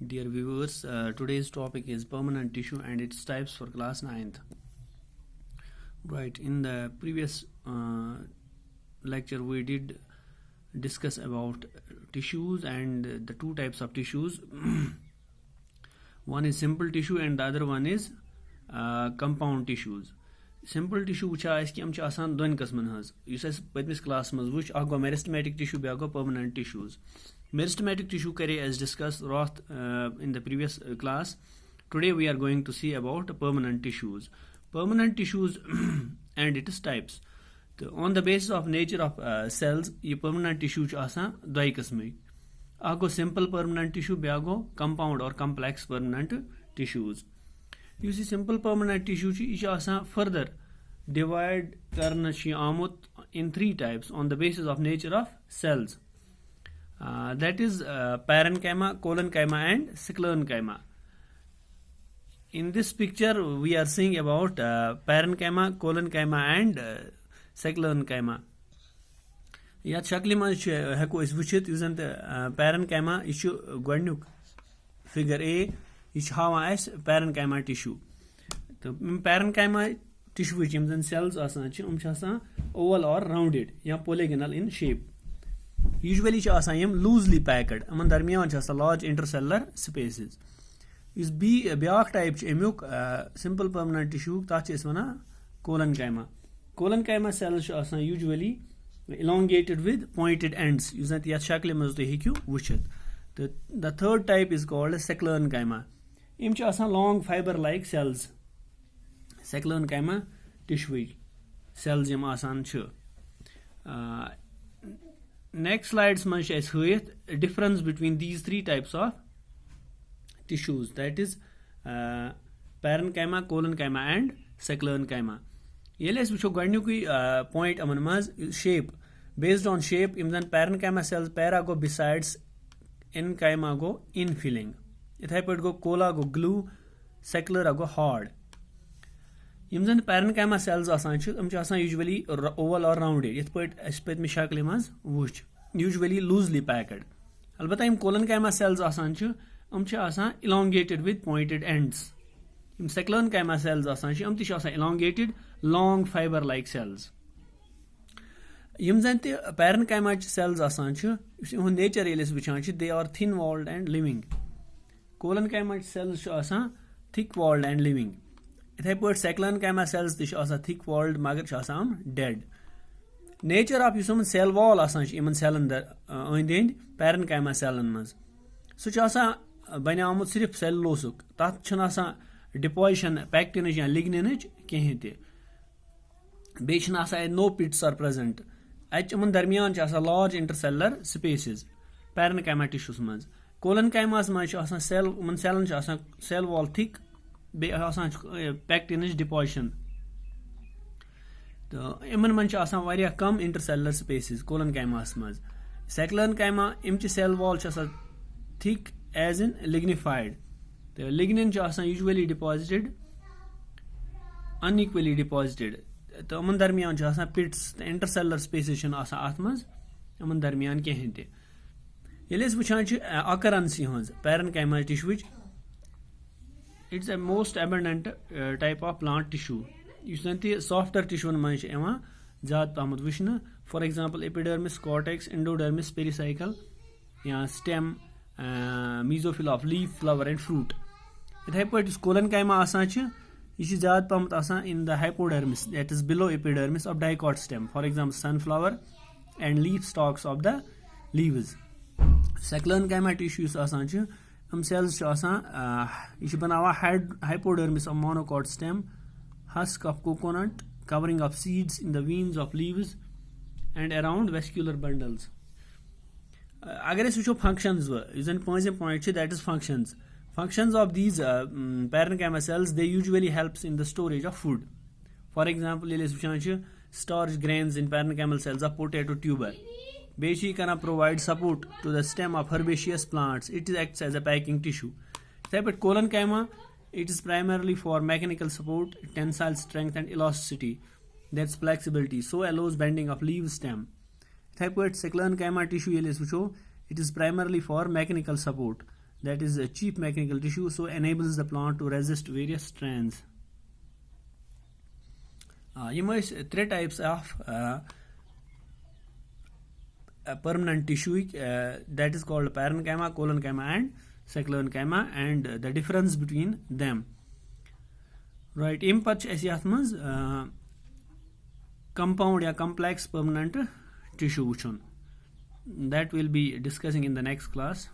Dear viewers, today's topic is permanent tissue and its types for class 9th. Right, in the previous lecture we did discuss about tissues and the two types of tissues. One is simple tissue and the other one is compound tissues. Simple tissue which is ki am cha asan doin qisman haz yus as patmis class maz which ago meristematic tissue be ago permanent tissues. Meristematic tissue kare as discussed in the previous class. Today we are going to see about permanent tissues. Permanent tissues and its types. So on the basis of nature of cells, ये permanent tissue आसान दो किस्म आगो simple permanent tissue बेआगो compound or complex permanent tissues. You see simple permanent tissue ये आसान further divide करना ची आमुत in three types on the basis of nature of cells. That is parenchyma, collenchyma and sclerenchyma. In this picture we are seeing about parenchyma, collenchyma and sclerenchyma. Yat shakli maz heko is wuchit yus parenchyma ichu godnuk figure A ichu hawan as parenchyma tissue. So parenchyma tissue which yim cells asan chi asan oval or rounded ya polygonal in shape. Usually asan loosely packed aman darmiyan large intercellular spaces. Is بیاکھ type امیُک simple permanent tissue تَتھ چھِ أسۍ وَنان collenchyma. Collenchyma cells چھِ آسان usually elongated with pointed ends یُس زَن یَتھ شکلہِ منٛز تُہۍ ہیٚکِو وٕچھِتھ. تہٕ the third type is called sclerenchyma. یِم چھِ آسان long fiber like cells. Sclerenchyma tissue cells یِم آسان چھِ. Next slides منٛز چھِ اَسہِ ہٲیِتھ difference between these three types of tissues, that is parenchyma, collenchyma and sclerenchyma. Yele as wucho godnukui point aman maz shape. Based on shape im zan parenchyma cells para go besides enchyma go infilling. Ithai pat go cola go glue, sclera go hard. Im zan parenchyma cells asan chu am asan usually oval or rounded. Ith pat aspet mi shakli maz wuch usually loosely packed. Albatta im collenchyma cells asan chu आसान elongated with pointed ends. Im sclerenchyma cells आसान ti आसान elongated long fiber like cells. Yim zan te parenchyma cells आसान yus nature yelis wichan they are thin walled and living. Collenchyma cells आसान thick walled and living. Ithai pat sclerenchyma cells ti आसान thick walled magar आसान dead. Nature of yus cell wall आसान iman cellen and parenchyma cellen maz. So आसान बने आमुत सिर्फ सेलुलोसुक तथ छन आसान डिपोजिशन पैक्टिनच या लिग्निनच कहीं ते बे छन आसान नो पिट्स आर प्रेजेंट एच यमन दरमियान छ आसान large intercellular spaces parenchyma tissues मज कोलेनकाइमास मज आसान सेल मन सेलन छ आसान सेल वॉल थिक बे आसान पैक्टिनच डिपोजिशन तो यमन मन छ आसान वारिया कम इंटरसेलुलर स्पेसेस कोलेनकाइमास मज स्क्लेरेनकाइमा इम छ सेल वॉल छ आसान thick as in lignified. The lignin usually deposited unequally deposited. The aman darmiyan asan pits the intercellular spaces asan atmaz aman darmiyan kehin te. Yeles wuchan occurrence hons parenchyma tissue which it's a most abundant type of plant tissue. Yus nanti softer tissue man evan jat pamut wuchna. For example epidermis, cortex, endodermis, pericycle ya stem, mesophyll of leaf, flower and fruit. Ithai pat collenchyma asan chi ish jad pamt asan in the hypodermis, that is below epidermis of dicot stem, for example sunflower and leaf stalks of the leaves. Sclerenchyma tissues asan chi cells asan ish banawa hypodermis of monocot stem, husk of coconut, covering of seeds in the veins of leaves and around vascular bundles. Agar we show functions, isn't point that is functions. Functions of these parenchyma cells, they usually helps in the storage of food. For example, storage grains in parenchymal cells of potato tuber. Beshi can provide support to the stem of herbaceous plants. It acts as a packing tissue. But collenchyma, it is primarily for mechanical support, tensile strength and elasticity. That's flexibility. So allows bending of leaf stem. Sclerenchyma tissue it is primarily for mechanical support. that is a cheap mechanical tissue, so enables the plant to resist various strains. Yim ٲسۍ 3 types of permanent tissue, that is called parenchyma, collenchyma and sclerenchyma, and the difference between them. Right, im pat ch esi atmaz compound ya complex permanent tissue wuchun. That will be discussing in the next class.